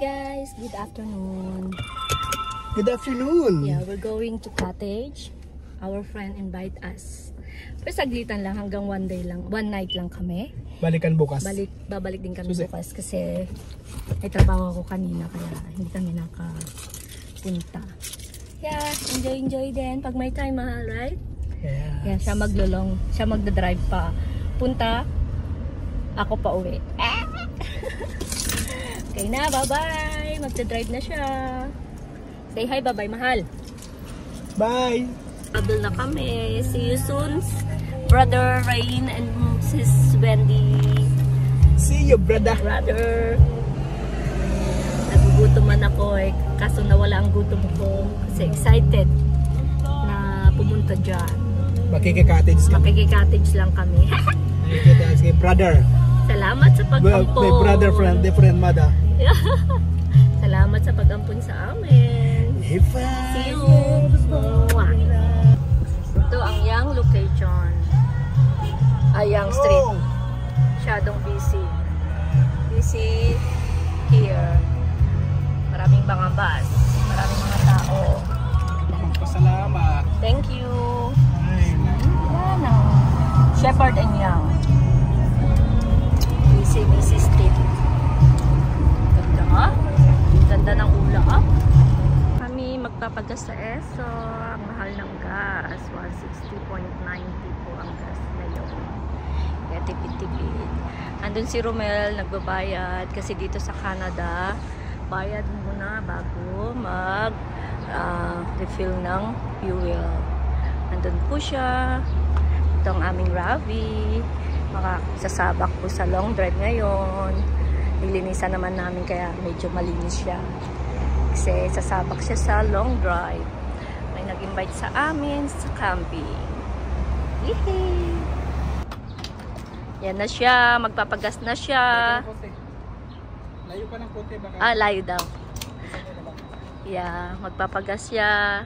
guys, good afternoon. Good afternoon. Yeah, we're going to cottage. Our friend invite us. Pero saglitan lang, hanggang one night lang kami. Balikan bukas. Babalik din kami bukas kasi may trabaho ako kanina kaya hindi kami nakapunta. Yeah, enjoy din pag may time, mahal, right? Yes. Yeah, siya maglulong, siya magdadrive pa punta, ako pa uwi. Okay na, bye-bye. Magdadrive na siya. Say hi, bye-bye, mahal. Bye. Travel na kami. See you soon, Brother Rain and Sis Wendy. See you, brother. Nagugutom man ako eh. Kaso nawala ang gutom ko. Kasi excited na pumunta dyan. Makikikatage kami. Makikikatage lang kami. Makikikatage kay brother. Salamat sa pag-ampon. My brother friend, different mother. Salamat sa pag-ampon sa amin. See you. Ito ang Yang location. Yang Street. Masyadong busy. Busy here. Maraming mga bus. Maraming mga tao. Salamat. Thank you. Yan ang Shepherd and Young. Busy street. Ganda nga. Ganda ng ulap. Kami magpapagas sa ESO. Ang mahal ng gas. 160.90 po ang gas ngayon. Kaya tipid-tipid. Andun si Romel nagbabayad. Kasi dito sa Canada, bayad muna bago refill ng fuel. Andun po siya. Ito ang aming Ravi. Makasasabak po sa long drive ngayon. Nilinisan naman namin kaya medyo malinis siya. Kasi sasabak siya sa long drive. May nag-invite sa amin sa camping. Yehey! Yan na siya. Magpapagas na siya. Layo pa ng konti baka. Layo daw. Yeah, magpapagas siya.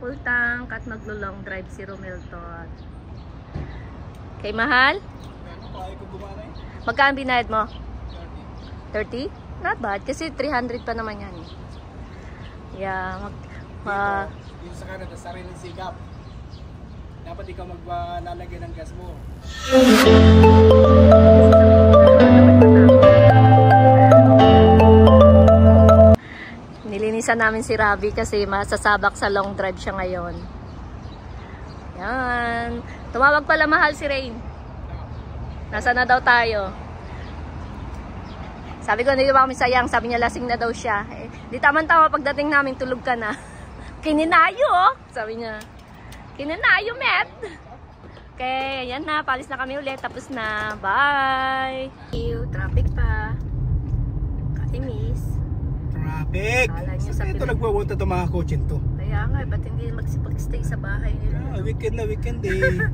Full tank at maglo-long drive si Romilton. Okay, mahal? Magkano binayad mo? 30? Not bad. Kasi 300 pa naman yan. Yeah. Dito sa Canada, sariling sigap. Dapat ikaw maglalagay ng gas mo. Nilinisan namin si Ravi kasi masasabak sa long drive siya ngayon. Yan. Tumawag pala mahal si Rain. Nasa na daw tayo? Sabi ko, nandito kami sayang. Sabi niya, lasing na daw siya. Di tama-tama pagdating namin, tulog ka na. Kininayo, oh. Sabi niya. Kininayo, Met. Okay, yan na. Palis na kami ulit. Tapos na. Bye. Traffic pa. Kaimis. Traffic. Saan ito nagwapunta itong mga kotsen to? Kaya nga, ba't hindi magsipag-stay sa bahay nila? Weekend na weekend eh.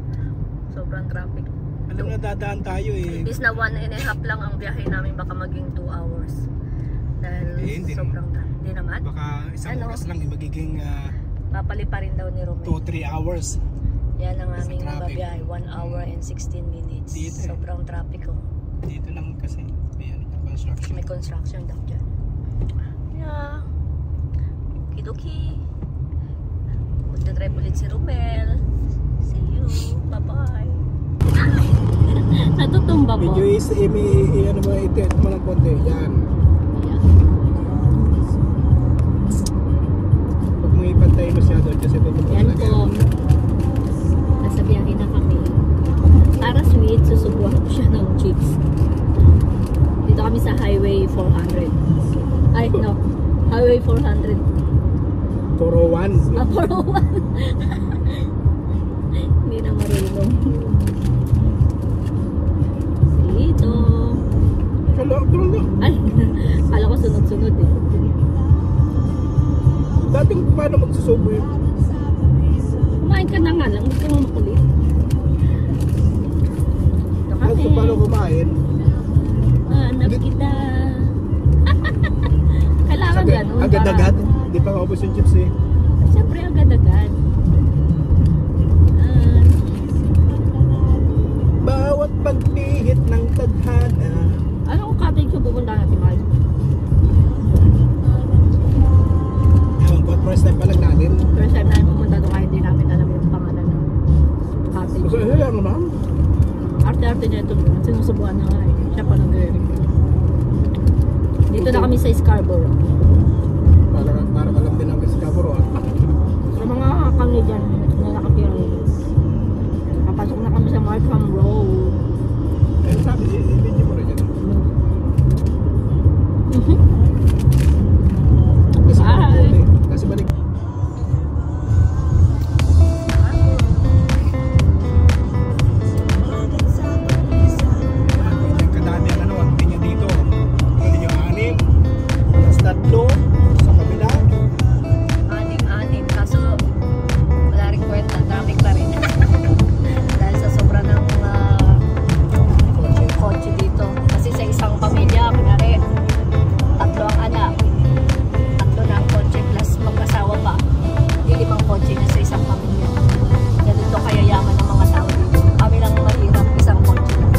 Sobrang traffic. Alam na dadaan tayo eh. Is na 1.5 lang ang biyahe namin, baka maging 2 hours. Dahil sobrang traffic. Hindi naman? Baka isang oras lang magiging papali pa rin daw ni Romeo. 2-3 hours. Yan ang aming biyahe, 1 hour and 16 minutes. Dito, sobrang traffic ko. Dito lang kasi construction. May construction daw dyan. Yeah. Kidoki. Magdadrive ulit si Romel. See you. Bye-bye. Natutumba mo. Medyo ano mo, itit mo ng konti. Yan. Huwag mo ipantay masyado kasi tutumba yan po. Nasa biyahe na kami. Para sweet, susubuhan ko siya ng chips. Dito kami sa Highway 400. Ay, no. Highway 400. 401. 401. Hindi na marunong. Dito. Ay, kala ko sunod-sunod eh. Dating paano magsusubo yun? Kumain ka na nga lang. Gusto mo makulit. Ito kami. Kung paano kumain? Hanap kita. Kailangan ganun. Agad-agad? Hindi pa maubos yung chips eh. Siyempre agad-agad. Bawat pagpihit ng tadhana. Anong cottage yung pupunta natin, Mahal? Sinusubuan na nga eh. Siya pa nagre-review. Dito na kami sa Scarborough. Para alam din ang Scarborough. Sa mga kami dyan na nakatira. Papasok na kami sa Markham Road. Eh, sabi, i-video mo rin yan. Kasi balik. Kadami ang ano, ang pinya dito. Pwede nyo 6, tapos 3 sa kabila. 6, kaso wala rin kwenta, traffic pa rin. Dahil sa sobra ng kotse dito. Kasi sa isang pamilya, kunwari, 3 ang anak. 3 na ang kotse plus mag-asawa pa. Hindi 5 kotse na sa isang pamilya. Ganito kaya yaman ng mga tao dito. Kami lang mahirap isang kotse lang.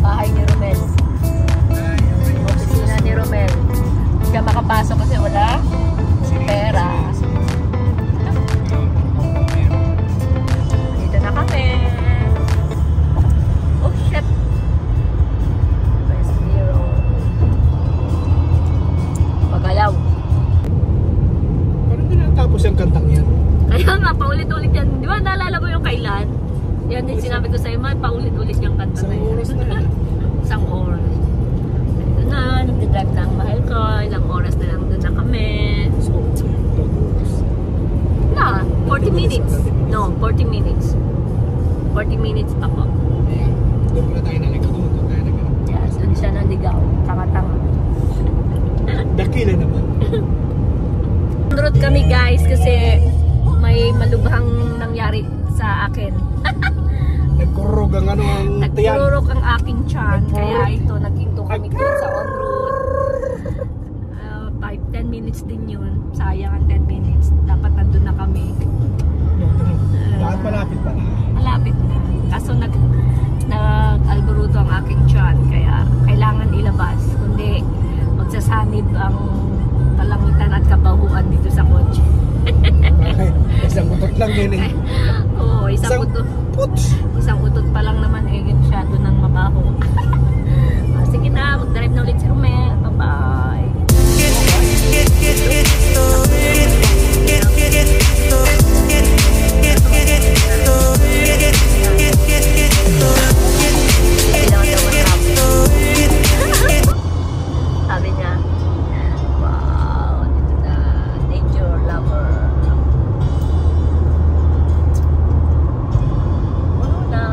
Bahay ni Romel. Opisina ni Romel. Hindi ka makapasok kasi wala pera. Dito na kami. Oh shit. West Zero. Pagalaw. Parang hindi natapos yung kantang yan. Kaya nga, paulit-ulit yan. Di ba naalala mo yung kailan? Yan din sinabi ko sa'yo, paulit-ulit yung kanta na Isang yun. oras na yan. Isang oras. Ito na, nagdadrive na ang mahal ko. Ilang oras na lang doon na kami. Na, 40 minutes. No, 40 minutes. 40 minutes pa po. Ayan. Doon pala tayo naligaw. Doon tayo naligaw. Yes, doon siya naligaw. Tanga-tanga. Dakila naman. On road kami guys kasi may malubhang nangyari sa akin. Nagkurog ang ano ang tiyan. Nagkururok ang aking tiyan. Kaya ito, naghinto kami doon sa on road. 5-10 minutes din yun. Sayang ang 10 minutes. Dapat nandun na kami. Lahat malapit pa na. Malapit na. Kaso nag-alboruto ang aking tiyan. Kaya kailangan ilabas. Kundi magsasanib ang kalangitan at kabahuan dito sa kotse. Isang utot lang yun eh. Oo, isang utot. Puts! Isang utot pa lang naman eh, masyado nang mabaho. Sige na, mag-drive na ulit si Romel. Bye-bye. Sabi niya, wow, dito na, nature lover. Ano na?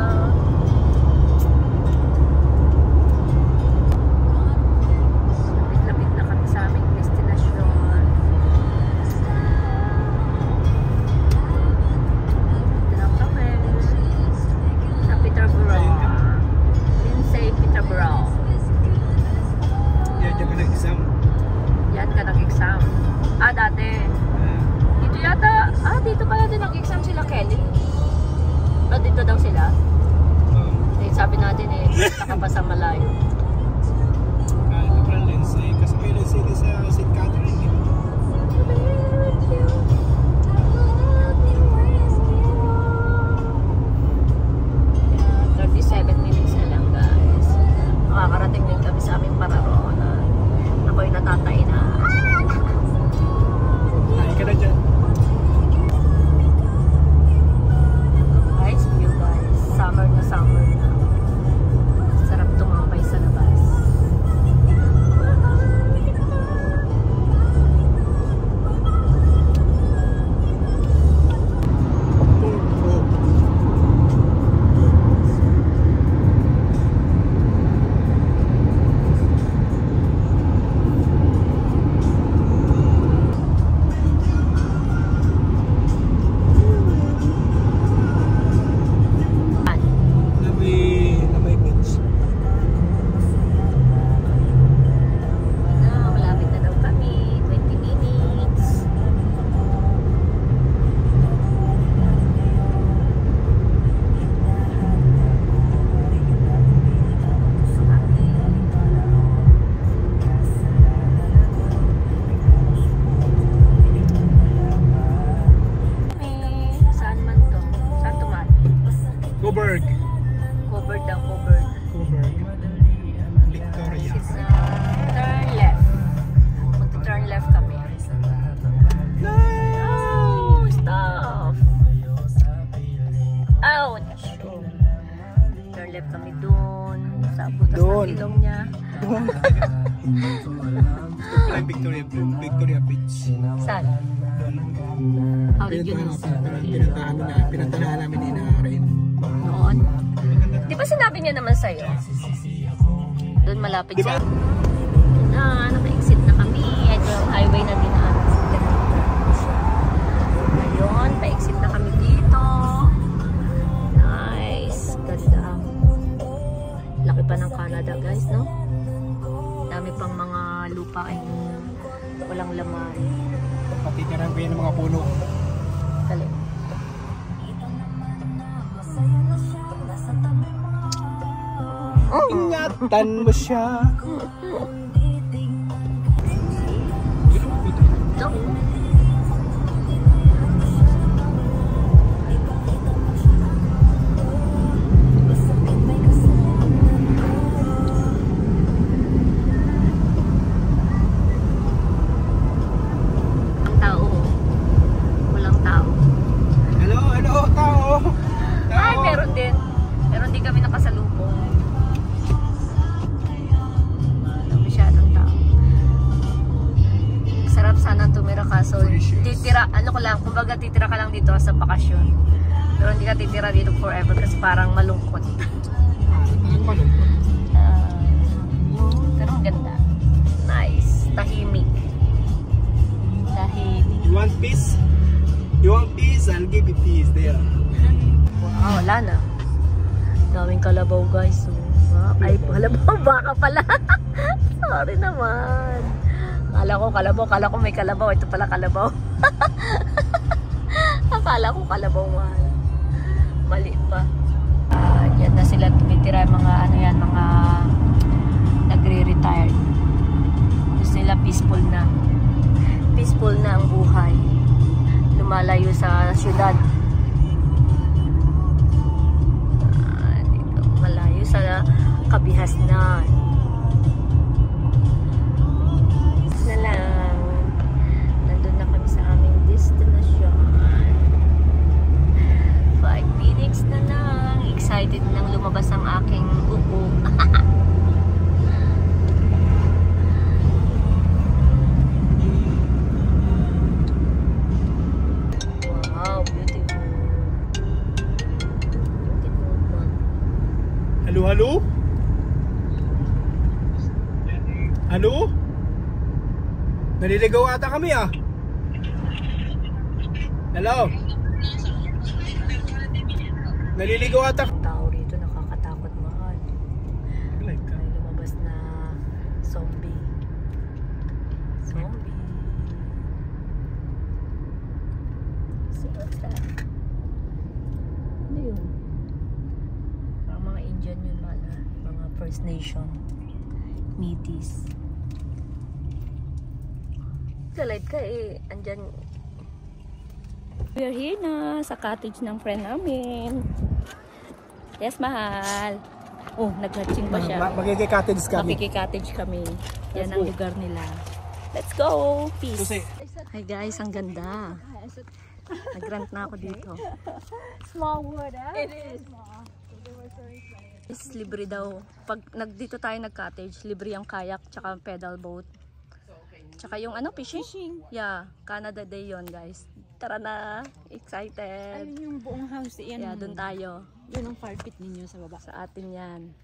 Coburg. Coburg daw, Coburg. Coburg. Victoria. Turn left. Mag-turn left kami. No! Stop! Ouch! Turn left kami dun. Sa butas ng ilong niya. Like Victoria Beach. Saan? How did you know? Pinatanahan namin ni Inaarain. Noon? Di ba sinabi niya naman sa'yo? Doon malapit diba? siya. Naka-exit na kami. Ito yung highway na dinaanan. Ngayon, pa-exit na kami dito. Nice. Ganda. Laki pa ng Canada, guys, no? Dami pang mga lupa ay walang laman. Patitiran ko yan ng mga puno. Dali. Ingatan mo siya. Ito. Kumbaga titira ka lang dito sa bakasyon. Pero hindi ka titira dito forever kasi parang malungkot. Pero ang ganda. Nice. Tahimik. Tahimik. You want peace? You want peace? I'll give you peace there. Wow, wala na. Daming kalabaw, guys. Ay, kalabaw. Baka pala. Sorry naman. Kala ko may kalabaw. Ito pala kalabaw. Akala ko kalabaw mahal. Mali pa. Yan na sila tumitira mga ano yan, mga nagre-retired. Gusto nila peaceful na. Peaceful na ang buhay. Lumalayo sa syudad. Dito, malayo sa kabihasnan. Na lang. Nandun na kami sa aming destination. 5 minutes na lang. Excited nang lumabas ang aking upo. Wow, beautiful. Beautiful. Hello, hello? Hello? Naliligaw ata kami ah. Hello? Naliligaw ata. Tao rito nakakatakot mahal. May lumabas na zombie. Zombie. So what's that? Ano yun? Parang mga Indian yun mahal ha? Mga First Nation. Métis. Live ka eh. Andyan. We are here na sa cottage ng friend namin. Yes, mahal. Oh, nag-hatching pa siya. Magkiki-cottage kami. Magkiki-cottage kami. Yan ang lugar nila. Let's go! Peace! Hi guys, ang ganda. Nag-rent na ako dito. Small wood, eh? It is. Is libre daw. Pag dito tayo nag-cottage, libre ang kayak tsaka pedal boat. Tsaka yung ano, fishing? Yeah, Canada Day yon guys. Tara na, excited. Ayun yung buong house. Yan. Yeah, dun tayo. Yun ang carpet ninyo sa baba. Sa atin yan.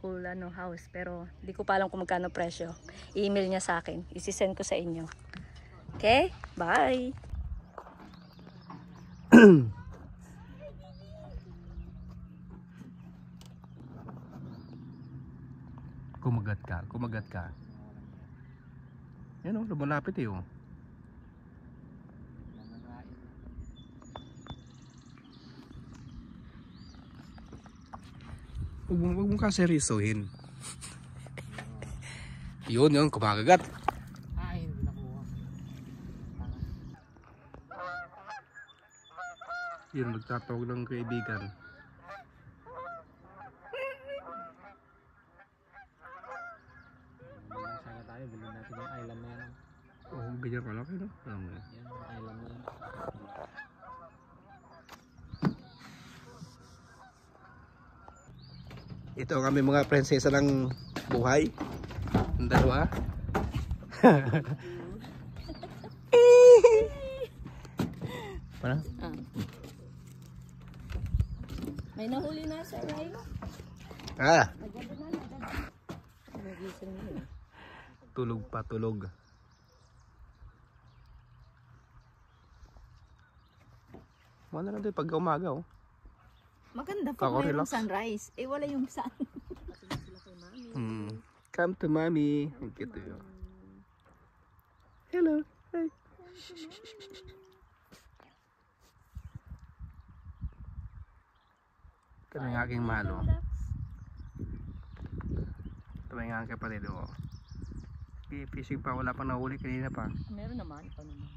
Full ano, house. Pero di ko pa alam kung magkano presyo. I-email niya sa akin. Isi-send ko sa inyo. Okay? Bye! Kumagat ka. Yan o, lumalapit eh o. Huwag mo ka seryosohin. Yun, kumakagat. Ay, hindi nakuha. Yun, magtatawag ng kaibigan. Sana tayo, bilhin natin yung island na yan. Oh, ganyan kalaki, no? Alam mo yan. Yan, yung island na yan. Ito kami mga prinsesa ng buhay. Ang dalawa. Para? Ah. May nahuli na sa Ray. Ah, Agad na. Nagising na yun. tulog pa, tulog. Ano na din pag umaga, oh. Maganda Ako, pag mayroong relax. sunrise. Eh, wala yung sun. Come to mommy. Ang cute yun. Hello. Hi. Ito na yung aking mahal, oh. Ito na yung aking kapatid, oh. Fishing pa, wala pang nahuli kanina pa. Meron naman, ito naman.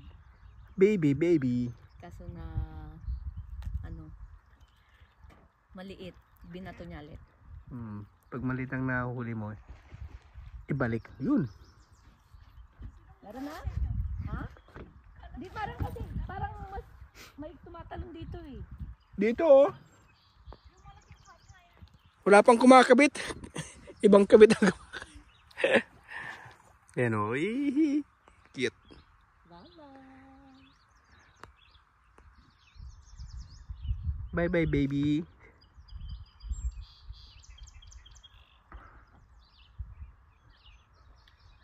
Baby, baby. Kaso na, ano, maliit. Binato niya ulit. Pag maliit ang nahuli mo, ibalik. Yun. Meron na? Ha? Di parang kasi, parang mas, may tumatalong dito eh. Dito, oh. Wala pang kumakabit. Ibang kabit ang kumakabit. Yan, oh. Cute. Bye-bye. Bye-bye, baby.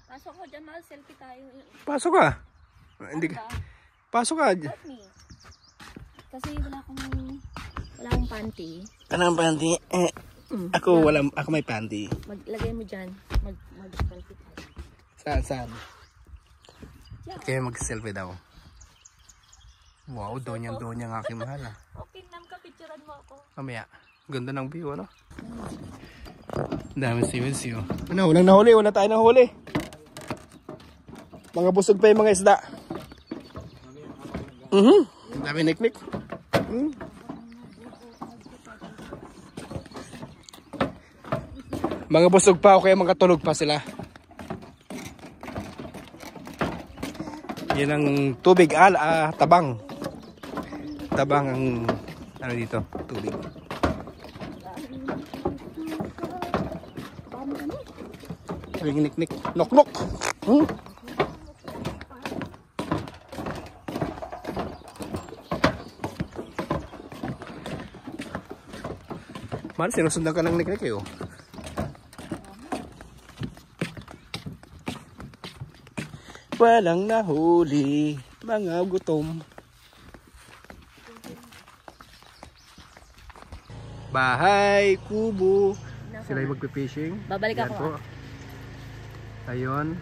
Pasok ko dyan, mahal. Selfie tayo. Pasok ka. Hindi ka. Pasok ka. Help me. Kasi wala akong panty. Anong panty? Ako may panty. Maglagay mo dyan. Mag-selfie tayo. Saan? Kaya mag-selfie daw. Wow, doon yung aking mahal, ah. Okay, nam ka, picturean mo ako. Mamaya. Ganda ng view, ano? Dami siyo. Ano, walang nahuli. Wala tayo nahuli. Mga busog pa yung mga isda. Dami niknik. Mga busog pa o kaya mga tulog pa sila. Yan ang tubig, tabang. Tabang ang ano dito, tubig. Tuwing niknik, nok. Mahal, sinusundan ka ng niknik eh, oh. Walang nahuli, mga gutom. Bahay, kubo. Sila yung magpipishing. Babalik Yan ako. po. Ayun.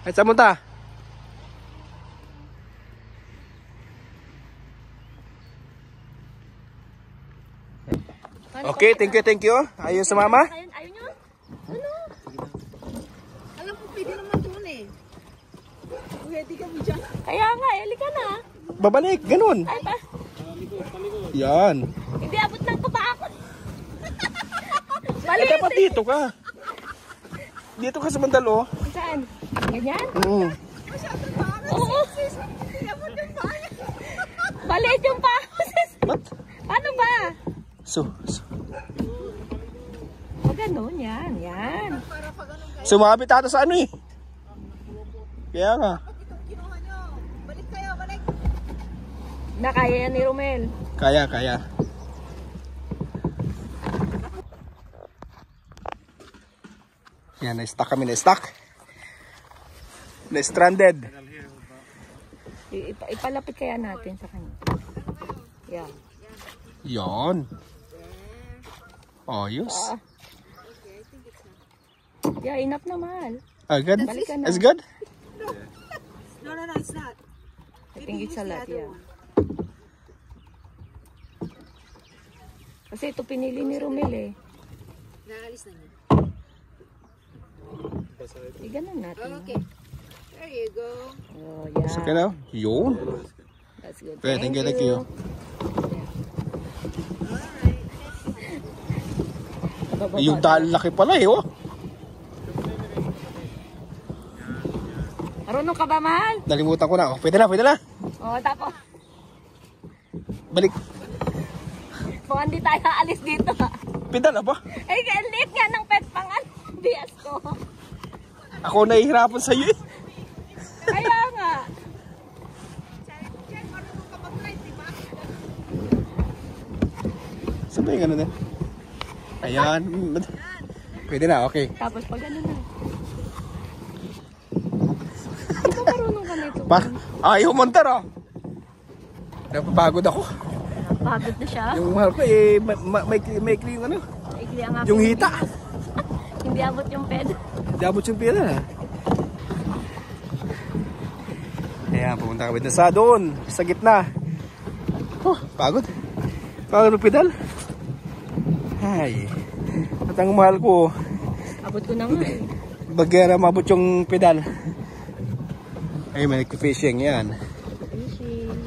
Ay, saan mo ta? Okay, thank you. Ayun sa mama. Ayun nyo? Alam mo, pwede naman doon eh. Pwede ka mo dyan. Kaya nga, halika na. Babalik, ganun. Ay, Yan. hindi abot ng papa ako. Eh, dapat dito ka. Dito ka sa mandalo. Saan? Ganyan? Oo. Oo. Maliit yung pa. What? Paano ba? So. O ganun, yan. Sumabit ata sa ano eh. Kaya nga. Balik kayo, balik. Nakaya yan ni Romel. Kaya. Yan, na-stuck kami, na-stuck. Na-stranded. Ipalapit kaya natin sa kanya. Yeah. Yan. Ayos. Yeah, enough na, mahal. Good? Balik ka na. It's good? No, it's not. I think it's a lot, yeah. Kasi ito pinili ni Romel eh. Naalis na niya. Ganun natin. Okay. There you go. Oh, yeah. Sa kanya? Yun. That's good. Okay, thank you. Yung dahil laki pala eh, oh. Marunong ka ba, mahal? Nalimutan ko na. Oh, pwede na. Oo, tapos. Balik. Mukhang di tayo aalis dito. Pedal na ba? Ay, ang liit nga ng pet pangan. Bias ko. Ako nahihirapan sa iyo eh. Kaya nga. Saan ba yung ano na? Ayan. Pwede na, okay. Tapos pag ano na. Ito marunong ka nito. Ayaw montar ah. Napapagod ako. Napagod na siya. Yung mahal ko eh, may yung ano. Ikli ang Yung hita. Hindi abot yung ped. Hindi abot yung pila. Ayan, pumunta kami na sa doon. Sa gitna. Oh, pagod. Pagod ng pedal. Ay. At ang mahal ko, Abot ko na nga eh. bagera mabot yung pedal. Ay, may nag-fishing yan.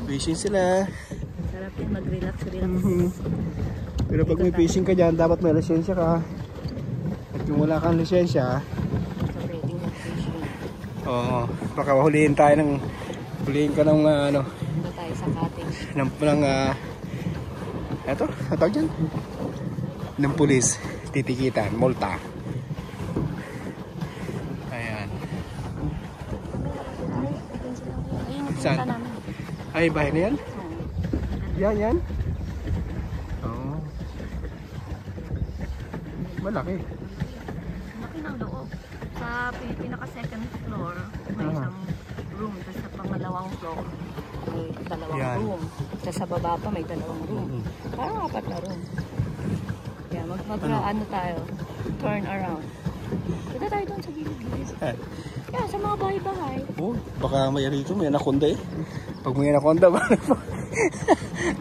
Fishing sila. Sarap yun, mag-relax. Pero pag may fishing ka dyan, dapat may lisensya ka. At kung wala kang lisensya, Pwedeng mag-fishing. oo, baka hulihin ka ng ano, Ba tayo sa cottage? eto, tawag dyan? Ng pulis, titikitan, multa. Ayan. Ayun yung Saan? pinunta namin. Ay, bahay na yan? Yan. Oo. Malaki. Laki ng loob. Sa pinaka-second floor, may isang room. Tapos sa pangalawang floor, may dalawang Yan. room. Tapos sa baba pa, may dalawang room. Parang 4 na room. Kaya ano tayo, turn around. Kita tayo doon sa gilid-gilid. Kaya sa mga bahay-bahay. Oh, baka may rito, may anaconda eh. Pag may anaconda,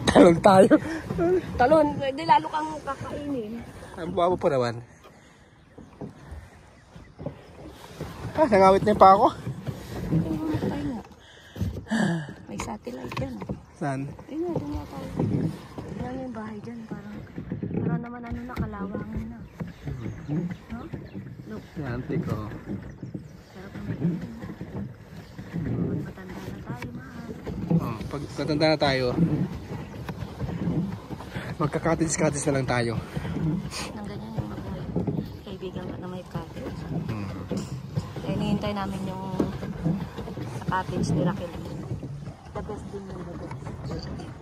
talon tayo. Talon, hindi lalo kang kakainin. Ang baba pa naman. Nangawit na yung pa ako. May satellite yan. Saan? Ayun nga, doon nga tayo. Tingnan yung bahay dyan. Parang naman nakalawangan na. No? Look, Antik ko. sarap naman yun. Matanda na tayo, mahal. Oh, pag natanda na tayo, magka-cottage-cottage na lang tayo. Nang ganyan yung kaibigan ka na may cottage. Kaya hinihintay namin yung sa cottage ni Raquel. The best din yung the best.